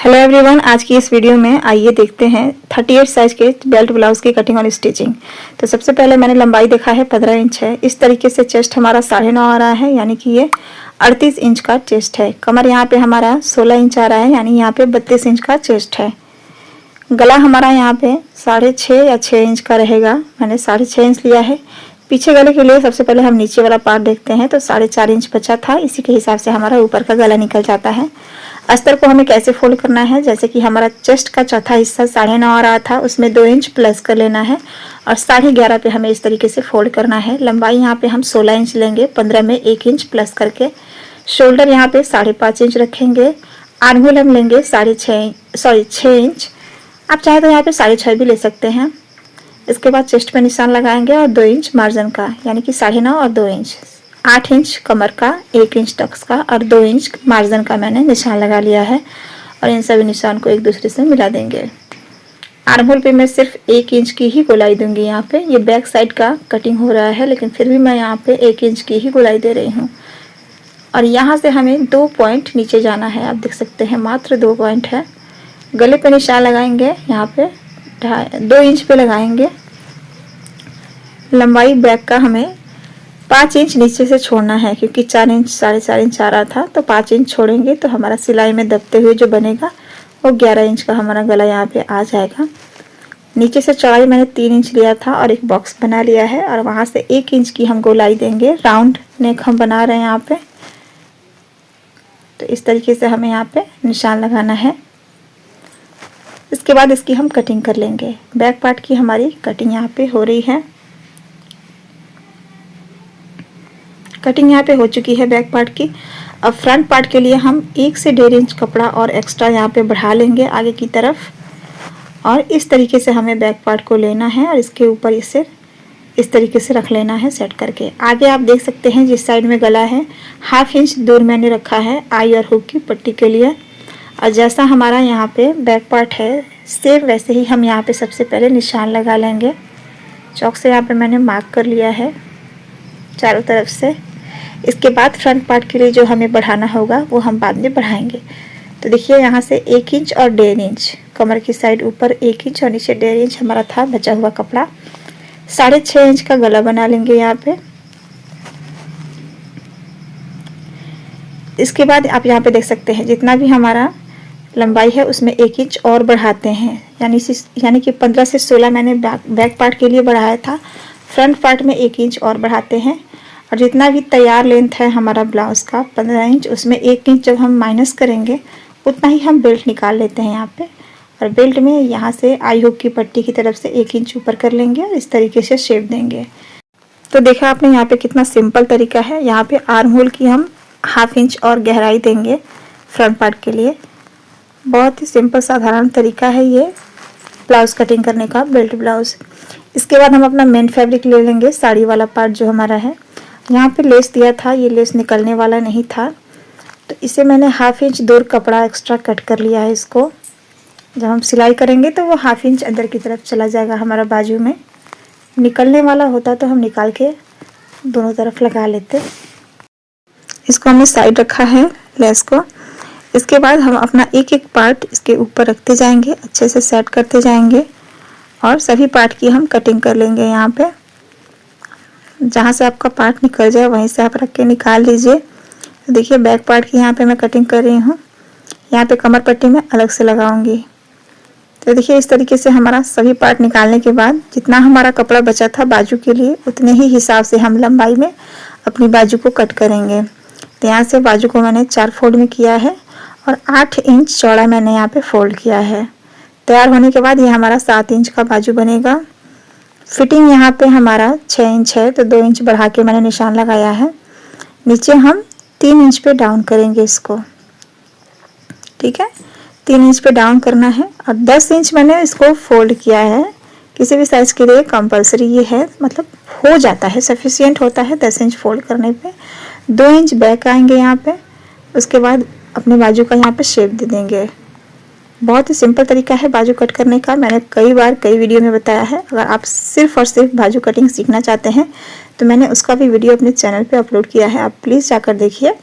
Hello everyone, आज की इस वीडियो में आइए देखते हैं 38 साइज के बेल्ट ब्लाउज की कटिंग और स्टिचिंग। तो सबसे पहले मैंने लंबाई देखा है 15 इंच है। इस तरीके से चेस्ट हमारा 9.5 आ रहा है, यानी कि ये 38 इंच का चेस्ट है। कमर यहाँ पे हमारा 16 इंच आ रहा है, यानी यहाँ पे 32 इंच का चेस्ट है। गला हमारा यहाँ पे 6.5 या 6 इंच का रहेगा। मैंने 6.5 इंच लिया है। पीछे गले के लिए सबसे पहले हम नीचे वाला पार्ट देखते हैं, तो 4.5 इंच बचा था, इसी के हिसाब से हमारा ऊपर का गला निकल जाता है। अस्तर को हमें कैसे फोल्ड करना है, जैसे कि हमारा चेस्ट का चौथा हिस्सा 9.5 आ रहा था, उसमें 2 इंच प्लस कर लेना है और 11.5 पे हमें इस तरीके से फोल्ड करना है। लंबाई यहाँ पे हम 16 इंच लेंगे, 15 में 1 इंच प्लस करके। शोल्डर यहाँ पे 5.5 इंच रखेंगे। आर्म होल हम लेंगे 6 इंच। आप चाहे तो यहाँ पे 6.5 भी ले सकते हैं। इसके बाद चेस्ट पे निशान लगाएंगे और 2 इंच मार्जिन का, यानी कि 9.5 और 2 इंच। 8 इंच कमर का, 1 इंच टक्स का और 2 इंच मार्जिन का मैंने निशान लगा लिया है और इन सभी निशान को एक दूसरे से मिला देंगे। आर्म होल पे मैं सिर्फ 1 इंच की ही गोलाई दूंगी। यहाँ पे ये बैक साइड का कटिंग हो रहा है, लेकिन फिर भी मैं यहाँ पे 1 इंच की ही गोलाई दे रही हूँ। और यहाँ से हमें 2 पॉइंट नीचे जाना है। आप देख सकते हैं मात्र 2 पॉइंट है। गले पे निशान लगाएंगे, यहाँ पे 2 इंच पे लगाएंगे। लंबाई बैक का हमें 5 इंच नीचे से छोड़ना है, क्योंकि 4 इंच 4.5 इंच आ रहा था, तो 5 इंच छोड़ेंगे तो हमारा सिलाई में दबते हुए जो बनेगा वो 11 इंच का हमारा गला यहाँ पे आ जाएगा। नीचे से चौड़ाई मैंने 3 इंच लिया था और एक बॉक्स बना लिया है और वहाँ से 1 इंच की हम गोलाई देंगे। राउंड नेक हम बना रहे हैं यहाँ पे, तो इस तरीके से हमें यहाँ पे निशान लगाना है। इसके बाद इसकी हम कटिंग कर लेंगे। बैक पार्ट की हमारी कटिंग यहाँ पे हो रही है। कटिंग यहाँ पे हो चुकी है बैक पार्ट की। अब फ्रंट पार्ट के लिए हम 1 से 1.5 इंच कपड़ा और एक्स्ट्रा यहाँ पे बढ़ा लेंगे आगे की तरफ और इस तरीके से हमें बैक पार्ट को लेना है और इसके ऊपर इसे इस तरीके से रख लेना है सेट करके। आगे आप देख सकते हैं जिस साइड में गला है 1/2 इंच दूर मैंने रखा है आई और हुक की पट्टी के लिए। और जैसा हमारा यहाँ पे बैक पार्ट है सेम वैसे ही हम यहाँ पे सबसे पहले निशान लगा लेंगे। चौक से यहाँ पे मैंने मार्क कर लिया है चारों तरफ से। इसके बाद फ्रंट पार्ट के लिए जो हमें बढ़ाना होगा वो हम बाद में बढ़ाएंगे। तो देखिए यहाँ से 1 इंच और 1.5 इंच कमर की साइड, ऊपर 1 इंच और नीचे 1.5 इंच हमारा था बचा हुआ कपड़ा। 6.5 इंच का गला बना लेंगे यहाँ पे। इसके बाद आप यहाँ पे देख सकते हैं जितना भी हमारा लंबाई है उसमें 1 इंच और बढ़ाते हैं, यानी कि 15 से 16 मैंने बैक पार्ट के लिए बढ़ाया था। फ्रंट पार्ट में 1 इंच और बढ़ाते हैं और जितना भी तैयार लेंथ है हमारा ब्लाउज का 15 इंच, उसमें 1 इंच जब हम माइनस करेंगे उतना ही हम बेल्ट निकाल लेते हैं यहाँ पे। और बेल्ट में यहाँ से आई हुक की पट्टी की तरफ से 1 इंच ऊपर कर लेंगे और इस तरीके से शेप देंगे। तो देखा आपने यहाँ पे कितना सिंपल तरीका है। यहाँ पे आर्म होल की हम 1/2 इंच और गहराई देंगे फ्रंट पार्ट के लिए। बहुत ही सिंपल साधारण तरीका है ये ब्लाउज कटिंग करने का, बेल्ट ब्लाउज। इसके बाद हम अपना मेन फैब्रिक ले लेंगे, साड़ी वाला पार्ट जो हमारा है। यहाँ पे लेस दिया था, ये लेस निकलने वाला नहीं था, तो इसे मैंने 1/2 इंच दूर कपड़ा एक्स्ट्रा कट कर लिया है। इसको जब हम सिलाई करेंगे तो वो 1/2 इंच अंदर की तरफ चला जाएगा हमारा बाजू में। निकलने वाला होता तो हम निकाल के दोनों तरफ लगा लेते। इसको हमने साइड रखा है लेस को। इसके बाद हम अपना एक एक पार्ट इसके ऊपर रखते जाएंगे, अच्छे से सेट करते जाएंगे और सभी पार्ट की हम कटिंग कर लेंगे। यहाँ पे जहाँ से आपका पार्ट निकल जाए वहीं से आप रख के निकाल लीजिए। तो देखिए बैक पार्ट की यहाँ पे मैं कटिंग कर रही हूँ। यहाँ पे कमर पट्टी में अलग से लगाऊंगी। तो देखिए इस तरीके से हमारा सभी पार्ट निकालने के बाद जितना हमारा कपड़ा बचा था बाजू के लिए उतने ही हिसाब से हम लंबाई में अपनी बाजू को कट करेंगे। तो यहाँ से बाजू को मैंने 4 फोल्ड में किया है और 8 इंच चौड़ा मैंने यहाँ पे फोल्ड किया है। तैयार होने के बाद ये हमारा 7 इंच का बाजू बनेगा। फिटिंग यहाँ पे हमारा 6 इंच है, तो 2 इंच बढ़ा के मैंने निशान लगाया है। नीचे हम 3 इंच पे डाउन करेंगे इसको, ठीक है। 3 इंच पे डाउन करना है और 10 इंच मैंने इसको फोल्ड किया है। किसी भी साइज के लिए कंपलसरी ये है, मतलब हो जाता है, सफिशियंट होता है 10 इंच फोल्ड करने पे। 2 इंच बैक आएंगे यहाँ पे। उसके बाद अपने बाजू का यहाँ पे शेप दे देंगे। बहुत ही सिंपल तरीका है बाजू कट करने का, मैंने कई बार कई वीडियो में बताया है। अगर आप सिर्फ और सिर्फ बाजू कटिंग सीखना चाहते हैं तो मैंने उसका भी वीडियो अपने चैनल पे अपलोड किया है, आप प्लीज़ जाकर देखिए।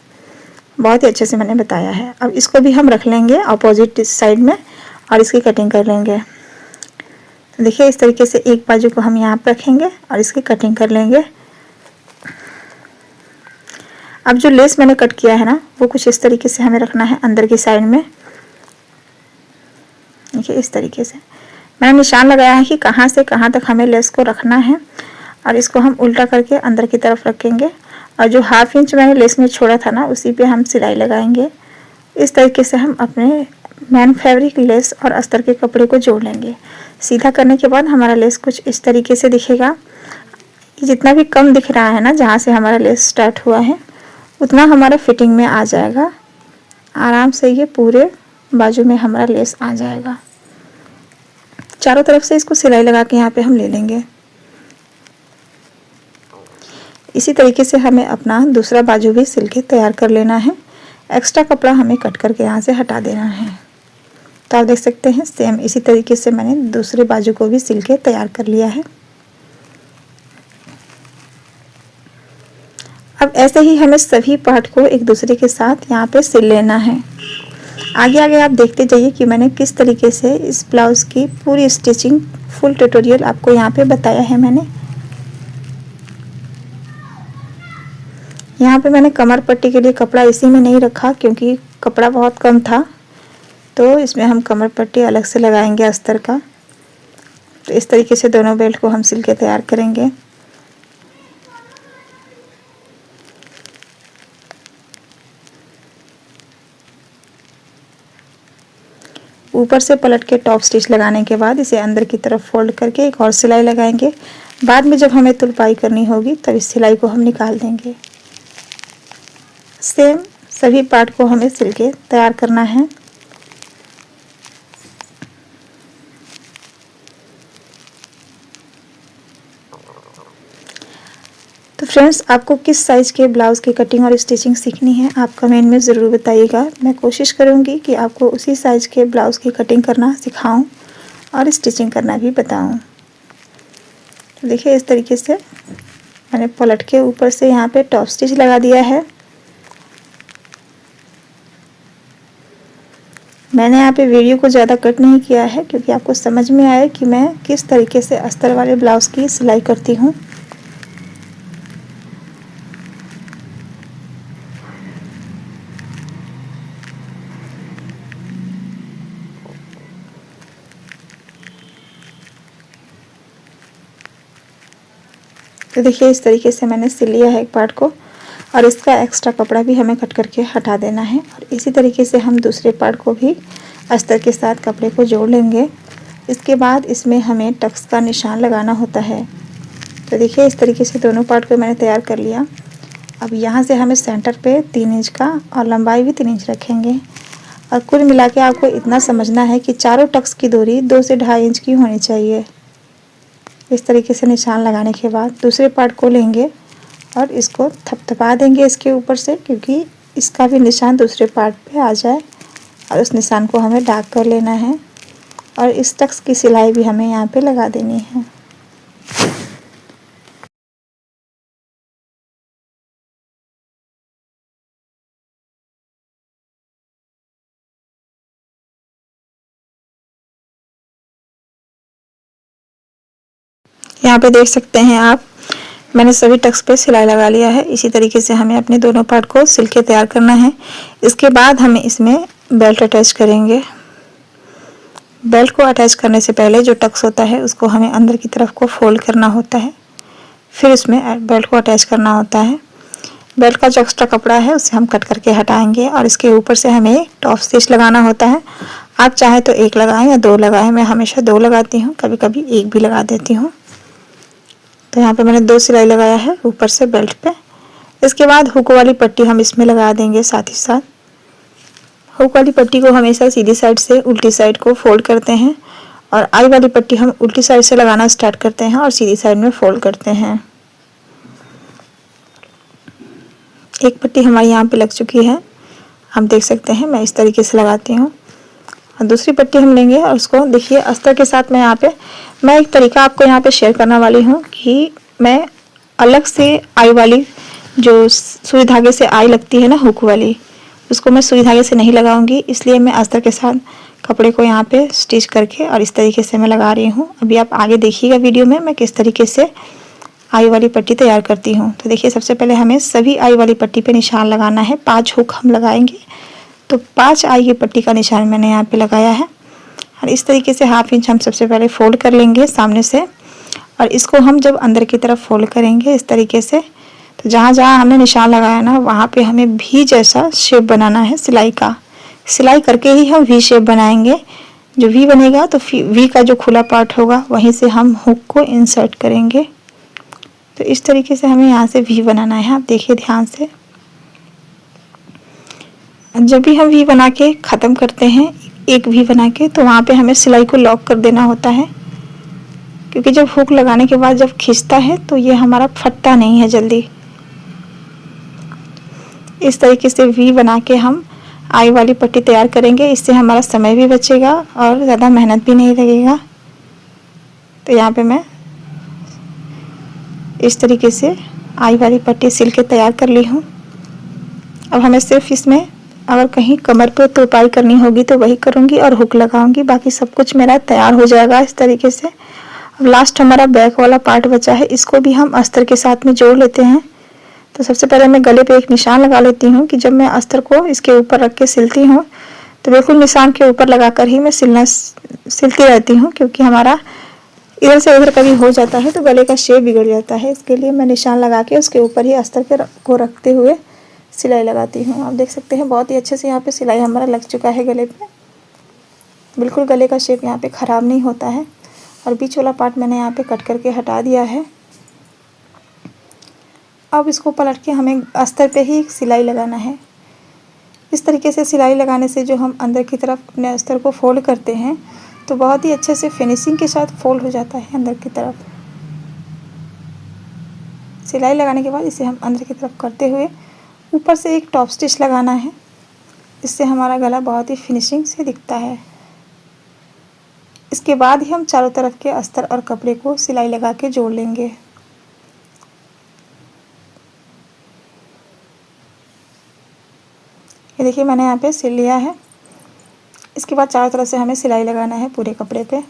बहुत ही अच्छे से मैंने बताया है। अब इसको भी हम रख लेंगे अपोजिट साइड में और इसकी कटिंग कर लेंगे। तो देखिए इस तरीके से एक बाजू को हम यहाँ पर रखेंगे और इसकी कटिंग कर लेंगे। अब जो लेस मैंने कट किया है ना, वो कुछ इस तरीके से हमें रखना है अंदर की साइड में। देखिए इस तरीके से मैंने निशान लगाया है कि कहाँ से कहाँ तक हमें लेस को रखना है, और इसको हम उल्टा करके अंदर की तरफ रखेंगे और जो 1/2 इंच मैंने लेस में छोड़ा था ना, उसी पे हम सिलाई लगाएंगे। इस तरीके से हम अपने मैन फैब्रिक, लेस और अस्तर के कपड़े को जोड़ लेंगे। सीधा करने के बाद हमारा लेस कुछ इस तरीके से दिखेगा। जितना भी कम दिख रहा है ना, जहाँ से हमारा लेस स्टार्ट हुआ है, उतना हमारा फिटिंग में आ जाएगा। आराम से ये पूरे बाजू में हमारा लेस आ जाएगा। चारों तरफ से इसको सिलाई लगा के यहाँ पे हम ले लेंगे। इसी तरीके से हमें अपना दूसरा बाजू भी सिल के तैयार कर लेना है। एक्स्ट्रा कपड़ा हमें कट करके यहाँ से हटा देना है। तो आप देख सकते हैं सेम इसी तरीके से मैंने दूसरे बाजू को भी सिल के तैयार कर लिया है। अब ऐसे ही हमें सभी पार्ट को एक दूसरे के साथ यहाँ पे सिल लेना है। आगे आगे आप देखते जाइए कि मैंने किस तरीके से इस ब्लाउज़ की पूरी स्टिचिंग फुल ट्यूटोरियल आपको यहाँ पे बताया है। यहाँ पे मैंने कमर पट्टी के लिए कपड़ा इसी में नहीं रखा क्योंकि कपड़ा बहुत कम था, तो इसमें हम कमर पट्टी अलग से लगाएंगे अस्तर का। तो इस तरीके से दोनों बेल्ट को हम सिल के तैयार करेंगे। ऊपर से पलट के टॉप स्टिच लगाने के बाद इसे अंदर की तरफ फोल्ड करके एक और सिलाई लगाएंगे। बाद में जब हमें तुरपाई करनी होगी तब इस सिलाई को हम निकाल देंगे। सेम सभी पार्ट को हमें सिल के तैयार करना है। तो फ्रेंड्स, आपको किस साइज़ के ब्लाउज़ की कटिंग और स्टिचिंग सीखनी है आप कमेंट में ज़रूर बताइएगा। मैं कोशिश करूँगी कि आपको उसी साइज़ के ब्लाउज़ की कटिंग करना सिखाऊं और स्टिचिंग करना भी बताऊं। तो देखिए इस तरीके से मैंने पलट के ऊपर से यहाँ पे टॉप स्टिच लगा दिया है। मैंने यहाँ पे वीडियो को ज़्यादा कट नहीं किया है क्योंकि आपको समझ में आए कि मैं किस तरीके से अस्तर वाले ब्लाउज़ की सिलाई करती हूँ। तो देखिए इस तरीके से मैंने सिल लिया है एक पार्ट को, और इसका एक्स्ट्रा कपड़ा भी हमें कट करके हटा देना है। और इसी तरीके से हम दूसरे पार्ट को भी अस्तर के साथ कपड़े को जोड़ लेंगे। इसके बाद इसमें हमें टक्स का निशान लगाना होता है। तो देखिए इस तरीके से दोनों पार्ट को मैंने तैयार कर लिया। अब यहाँ से हमें सेंटर पे 3 इंच का और लंबाई भी 3 इंच रखेंगे। और कुल मिला के आपको इतना समझना है कि चारों टक्स की दूरी 2 से 2.5 इंच की होनी चाहिए। इस तरीके से निशान लगाने के बाद दूसरे पार्ट को लेंगे और इसको थपथपा देंगे इसके ऊपर से, क्योंकि इसका भी निशान दूसरे पार्ट पे आ जाए। और उस निशान को हमें डार्क कर लेना है और इस टक्स की सिलाई भी हमें यहाँ पे लगा देनी है। यहाँ पे देख सकते हैं आप, मैंने सभी टक्स पे सिलाई लगा लिया है। इसी तरीके से हमें अपने दोनों पार्ट को सिल के तैयार करना है। इसके बाद हमें इसमें बेल्ट अटैच करेंगे। बेल्ट को अटैच करने से पहले जो टक्स होता है उसको हमें अंदर की तरफ को फोल्ड करना होता है, फिर इसमें बेल्ट को अटैच करना होता है। बेल्ट का जो एक्स्ट्रा कपड़ा है उसे हम कट करके हटाएंगे और इसके ऊपर से हमें टॉप स्टिच लगाना होता है। आप चाहे तो 1 लगाएं या 2 लगाएं। मैं हमेशा 2 लगाती हूँ, कभी कभी 1 भी लगा देती हूँ। तो यहाँ पे मैंने 2 सिलाई लगाया है ऊपर से बेल्ट पे। इसके बाद हुक वाली पट्टी हम इसमें लगा देंगे। साथ ही साथ हुक वाली पट्टी को हमेशा सीधी साइड से उल्टी साइड को फोल्ड करते हैं, और आई वाली पट्टी हम उल्टी साइड से लगाना स्टार्ट करते हैं और सीधी साइड में फोल्ड करते हैं। एक पट्टी हमारी यहाँ पे लग चुकी है, आप देख सकते हैं। मैं इस तरीके से लगाती हूँ और दूसरी पट्टी हम लेंगे और उसको देखिए अस्तर के साथ मैं एक तरीका आपको यहाँ पे शेयर करने वाली हूँ कि मैं अलग से आई वाली जो सुई धागे से आई लगती है ना हुक वाली, उसको मैं सुई धागे से नहीं लगाऊंगी, इसलिए मैं अस्तर के साथ कपड़े को यहाँ पे स्टिच करके और इस तरीके से मैं लगा रही हूँ। अभी आप आगे देखिएगा वीडियो में मैं किस तरीके से आई वाली पट्टी तैयार करती हूँ। तो देखिए, सबसे पहले हमें सभी आई वाली पट्टी पे निशान लगाना है। 5 हुक हम लगाएंगे, तो 5 आई की पट्टी का निशान मैंने यहाँ पे लगाया है। और इस तरीके से 1/2 इंच हम सबसे पहले फोल्ड कर लेंगे सामने से, और इसको हम जब अंदर की तरफ फोल्ड करेंगे इस तरीके से, तो जहाँ जहाँ हमने निशान लगाया ना वहाँ पे हमें वी जैसा शेप बनाना है सिलाई का। सिलाई करके ही हम वी शेप बनाएंगे। जो वी बनेगा तो वी का जो खुला पार्ट होगा वहीं से हम हुक को इंसर्ट करेंगे। तो इस तरीके से हमें यहाँ से वी बनाना है। आप देखिए ध्यान से, जब भी हम वी बना के ख़त्म करते हैं एक वी बना के, तो वहाँ पे हमें सिलाई को लॉक कर देना होता है, क्योंकि जब हुक लगाने के बाद जब खींचता है तो ये हमारा फटता नहीं है जल्दी। इस तरीके से वी बना के हम आई वाली पट्टी तैयार करेंगे। इससे हमारा समय भी बचेगा और ज़्यादा मेहनत भी नहीं लगेगा। तो यहाँ पे मैं इस तरीके से आई वाली पट्टी सिल के तैयार कर ली हूँ। अब हमें सिर्फ इसमें अगर कहीं कमर पे तुरपाई करनी होगी तो वही करूँगी और हुक लगाऊंगी, बाकी सब कुछ मेरा तैयार हो जाएगा इस तरीके से। अब लास्ट हमारा बैक वाला पार्ट बचा है, इसको भी हम अस्तर के साथ में जोड़ लेते हैं। तो सबसे पहले मैं गले पे एक निशान लगा लेती हूँ कि जब मैं अस्तर को इसके ऊपर रख के सिलती हूँ तो बिल्कुल निशान के ऊपर लगाकर ही मैं सिलती रहती हूँ, क्योंकि हमारा इधर से उधर कभी हो जाता है तो गले का शेप बिगड़ जाता है। इसके लिए मैं निशान लगा के उसके ऊपर ही अस्तर को रखते हुए सिलाई लगाती हूँ। आप देख सकते हैं बहुत ही अच्छे से यहाँ पे सिलाई हमारा लग चुका है गले पे। बिल्कुल गले का शेप यहाँ पे ख़राब नहीं होता है। और बीच वाला पार्ट मैंने यहाँ पे कट करके हटा दिया है। अब इसको पलट के हमें अस्तर पे ही सिलाई लगाना है। इस तरीके से सिलाई लगाने से जो हम अंदर की तरफ अपने अस्तर को फोल्ड करते हैं तो बहुत ही अच्छे से फिनिशिंग के साथ फोल्ड हो जाता है अंदर की तरफ। सिलाई लगाने के बाद इसे हम अंदर की तरफ करते हुए ऊपर से एक टॉप स्टिच लगाना है। इससे हमारा गला बहुत ही फिनिशिंग से दिखता है। इसके बाद ही हम चारों तरफ के अस्तर और कपड़े को सिलाई लगा के जोड़ लेंगे। ये देखिए मैंने यहाँ पे सिल लिया है। इसके बाद चारों तरफ से हमें सिलाई लगाना है पूरे कपड़े पे।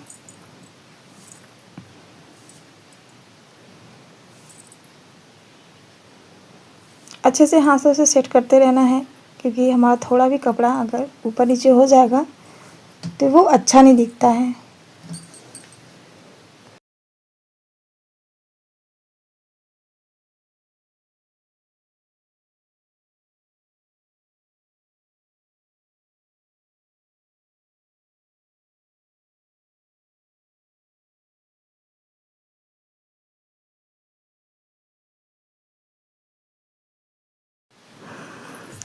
अच्छे से हाथों से सेट करते रहना है, क्योंकि हमारा थोड़ा भी कपड़ा अगर ऊपर नीचे हो जाएगा तो वो अच्छा नहीं दिखता है।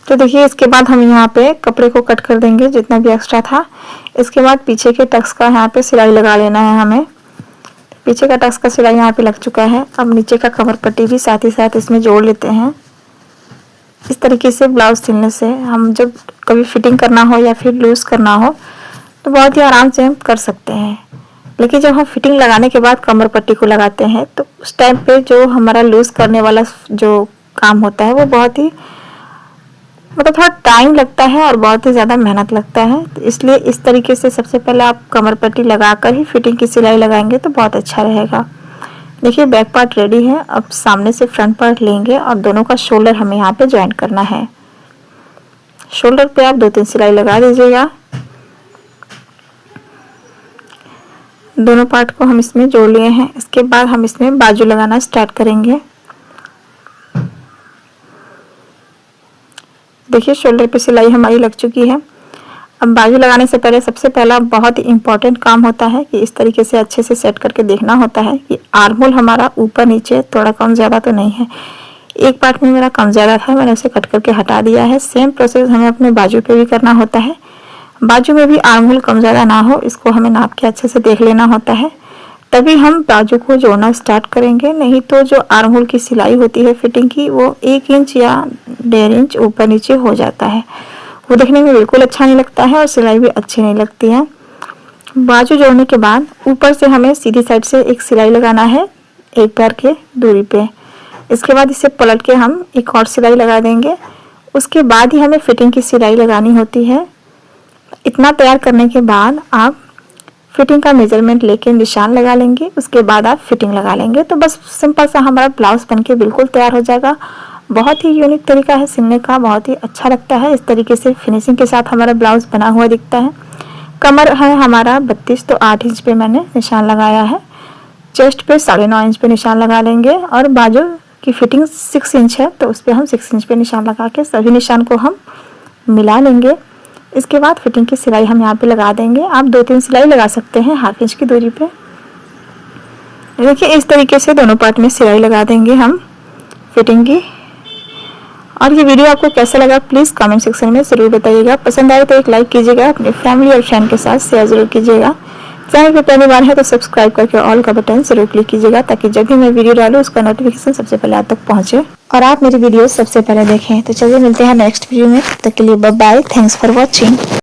तो देखिए इसके बाद हम यहाँ पे कपड़े को कट कर देंगे जितना भी एक्स्ट्रा था। इसके बाद पीछे के टक्स का यहाँ पे सिलाई लगा लेना है हमें। पीछे का टक्स का सिलाई यहाँ पे लग चुका है। अब नीचे का कमर पट्टी भी साथ ही साथ इसमें जोड़ लेते हैं। इस तरीके से ब्लाउज सिलने से हम जब कभी फिटिंग करना हो या फिर लूज करना हो तो बहुत ही आराम से हम कर सकते हैं। लेकिन जब हम फिटिंग लगाने के बाद कमर पट्टी को लगाते हैं तो उस टाइम पे जो हमारा लूज करने वाला जो काम होता है वो बहुत ही मतलब थोड़ा टाइम लगता है और बहुत ही ज़्यादा मेहनत लगता है। तो इसलिए इस तरीके से सबसे पहले आप कमर पट्टी लगाकर ही फिटिंग की सिलाई लगाएंगे तो बहुत अच्छा रहेगा। देखिए बैक पार्ट रेडी है। अब सामने से फ्रंट पार्ट लेंगे और दोनों का शोल्डर हमें यहाँ पे ज्वाइन करना है। शोल्डर पे आप 2-3 सिलाई लगा दीजिएगा। दोनों पार्ट को हम इसमें जोड़ लिए हैं। इसके बाद हम इसमें बाजू लगाना स्टार्ट करेंगे। देखिए शोल्डर पे सिलाई हमारी लग चुकी है। अब बाजू लगाने से पहले सबसे पहला बहुत ही इम्पोर्टेंट काम होता है कि इस तरीके से अच्छे से सेट करके देखना होता है कि आर्म होल हमारा ऊपर नीचे थोड़ा कम ज़्यादा तो नहीं है। एक पार्ट में मेरा कम ज़्यादा था, मैंने उसे कट करके हटा दिया है। सेम प्रोसेस हमें अपने बाजू पे भी करना होता है। बाजू में भी आर्म होल कम ज़्यादा ना हो, इसको हमें नाप के अच्छे से देख लेना होता है, तभी हम बाजू को जोड़ना स्टार्ट करेंगे। नहीं तो जो आर्म होल की सिलाई होती है फिटिंग की वो 1 इंच या 1.5 इंच ऊपर नीचे हो जाता है। वो देखने में बिल्कुल अच्छा नहीं लगता है और सिलाई भी अच्छी नहीं लगती है। बाजू जोड़ने के बाद ऊपर से हमें सीधी साइड से एक सिलाई लगाना है 1 पैर के दूरी पे। इसके बाद इसे पलट के हम एक और सिलाई लगा देंगे। उसके बाद ही हमें फिटिंग की सिलाई लगानी होती है। इतना तैयार करने के बाद आप फिटिंग का मेजरमेंट लेके निशान लगा लेंगे, उसके बाद आप फिटिंग लगा लेंगे। तो बस सिंपल सा हमारा ब्लाउज बनके बिल्कुल तैयार हो जाएगा। बहुत ही यूनिक तरीका है सिलने का, बहुत ही अच्छा लगता है। इस तरीके से फिनिशिंग के साथ हमारा ब्लाउज बना हुआ दिखता है। कमर है हमारा 32, तो 8 इंच पे मैंने निशान लगाया है। चेस्ट पे 9.5 इंच पे निशान लगा लेंगे और बाजू की फिटिंग 6 इंच है, तो उस पर हम 6 इंच पे निशान लगा के सभी निशान को हम मिला लेंगे। इसके बाद फिटिंग की सिलाई हम यहाँ पे लगा देंगे। आप 2-3 सिलाई लगा सकते हैं 1/2 इंच की दूरी पे। देखिए इस तरीके से दोनों पार्ट में सिलाई लगा देंगे हम फिटिंग की। और ये वीडियो आपको कैसा लगा प्लीज़ कमेंट सेक्शन में ज़रूर बताइएगा। पसंद आए तो एक लाइक कीजिएगा, अपनी फैमिली और फ्रेंड के साथ शेयर ज़रूर कीजिएगा। चैनल पर पहली बार है तो सब्सक्राइब करके ऑल का बटन जरूर क्लिक कीजिएगा, ताकि जब भी मैं वीडियो डालूँ उसका नोटिफिकेशन सबसे पहले आप तक पहुँचे और आप मेरी वीडियो सबसे पहले देखें। तो चलिए मिलते हैं नेक्स्ट वीडियो में, तब तक के लिए bye bye. Thanks for watching.